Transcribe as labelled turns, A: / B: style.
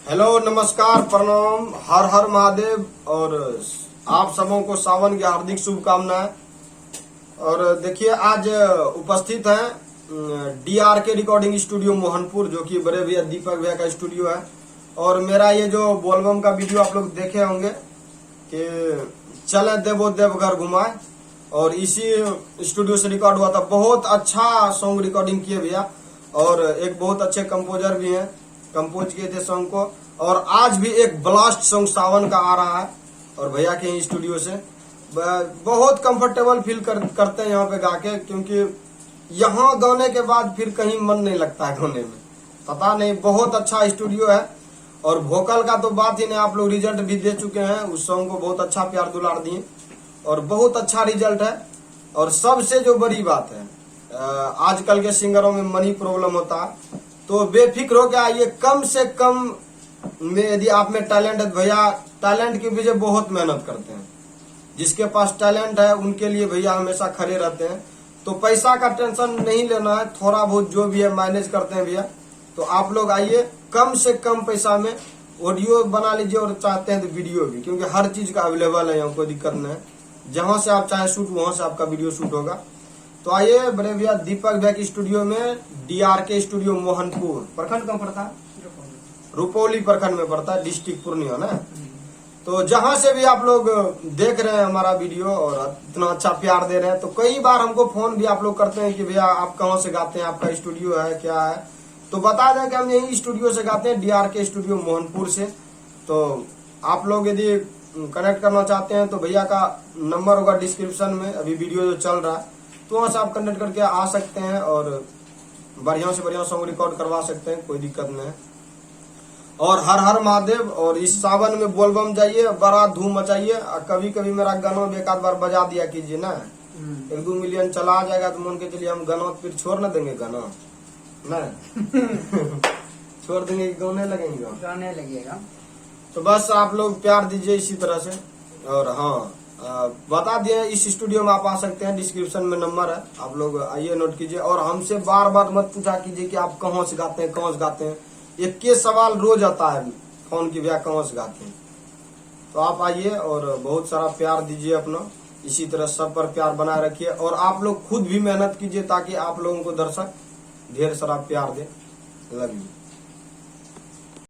A: Hello, नमस्कार, प्रणाम, हर हर महादेव। और आप सबों को सावन की हार्दिक शुभकामनाएं। और देखिए, आज उपस्थित हैं DRK रिकॉर्डिंग स्टूडियो मोहनपुर, जो कि बड़े भैया दीपक भैया का स्टूडियो है। और मेरा ये जो बोलबम का वीडियो आप लोग देखे होंगे कि चले देवो देवघर घुमाए, और इसी स्टूडियो से रिकॉर्ड हुआ था। बहुत अच्छा सॉन्ग रिकॉर्डिंग किए भैया, और एक बहुत अच्छे कंपोजर भी हैं, कंपोज किए थे सॉन्ग को। और आज भी एक ब्लास्ट सॉन्ग सावन का आ रहा है, और भैया के स्टूडियो से बहुत कंफर्टेबल फील करते हैं यहाँ पे गाके, क्योंकि यहाँ गाने के बाद फिर कहीं मन नहीं लगता है गाने में, पता नहीं। बहुत अच्छा स्टूडियो है, और वोकल का तो बात ही नहीं, आप लोग रिजल्ट भी दे चुके हैं। उस सॉन्ग को बहुत अच्छा प्यार दुलार दिए, और बहुत अच्छा रिजल्ट है। और सबसे जो बड़ी बात है, आजकल के सिंगरों में मनी प्रॉब्लम होता है, तो बेफिक्र हो के आइए। कम से कम में यदि आप में टैलेंट है, भैया टैलेंट के पीछे बहुत मेहनत करते हैं। जिसके पास टैलेंट है उनके लिए भैया हमेशा खड़े रहते हैं। तो पैसा का टेंशन नहीं लेना है, थोड़ा बहुत जो भी है मैनेज करते हैं भैया। तो आप लोग आइए, कम से कम पैसा में ऑडियो बना लीजिए, और चाहते हैं तो वीडियो भी, क्योंकि हर चीज का अवेलेबल है यहाँ, कोई दिक्कत नहीं है। जहां से आप चाहे शूट, वहां से आपका वीडियो शूट होगा। तो आइए बड़े भैया दीपक भैया की स्टूडियो में, DRK स्टूडियो मोहनपुर। प्रखंड कहाँ पड़ता है? रुपौली प्रखंड में पड़ता है, डिस्ट्रिक्ट पूर्णिया ना। तो जहां से भी आप लोग देख रहे हैं हमारा वीडियो और इतना अच्छा प्यार दे रहे हैं, तो कई बार हमको फोन भी आप लोग करते हैं कि भैया आप कहाँ से गाते हैं, आपका स्टूडियो है क्या है। तो बता दें कि हम यही स्टूडियो से गाते हैं, DRK स्टूडियो मोहनपुर से। तो आप लोग यदि कनेक्ट करना चाहते हैं तो भैया का नंबर होगा डिस्क्रिप्शन में, अभी वीडियो जो चल रहा है, तो वहां से आप कनेक्ट करके आ सकते हैं, और बढ़िया से बढ़िया सॉन्ग रिकॉर्ड करवा सकते हैं, कोई दिक्कत नहीं है। और हर हर महादेव। और इस सावन में बोलबम जाइए, बड़ा धूम मचाइए। कभी कभी मेरा गाना भी एक आध बार बजा दिया कीजिए ना, 1-2 मिलियन चला आ जाएगा, तो मान के चलिए हम गाना फिर छोड़ ना देंगे, गाना नहीं छोड़ देंगे, गाने लगेंगे,
B: गाने लगेगा।
A: तो बस आप लोग प्यार दीजिए इसी तरह से। और हाँ, बता दिए इस स्टूडियो में आप आ सकते हैं, डिस्क्रिप्शन में नंबर है, आप लोग आइए, नोट कीजिए। और हमसे बार बार मत पूछा कीजिए कि आप कहाँ से गाते हैं, कहाँ से गाते हैं। एक के सवाल रोज आता है फोन की, भैया कहाँ से गाते हैं। तो आप आइए और बहुत सारा प्यार दीजिए अपना, इसी तरह सब पर प्यार बनाए रखिए। और आप लोग खुद भी मेहनत कीजिए, ताकि आप लोगों को दर्शक ढेर सारा प्यार दे। Love you.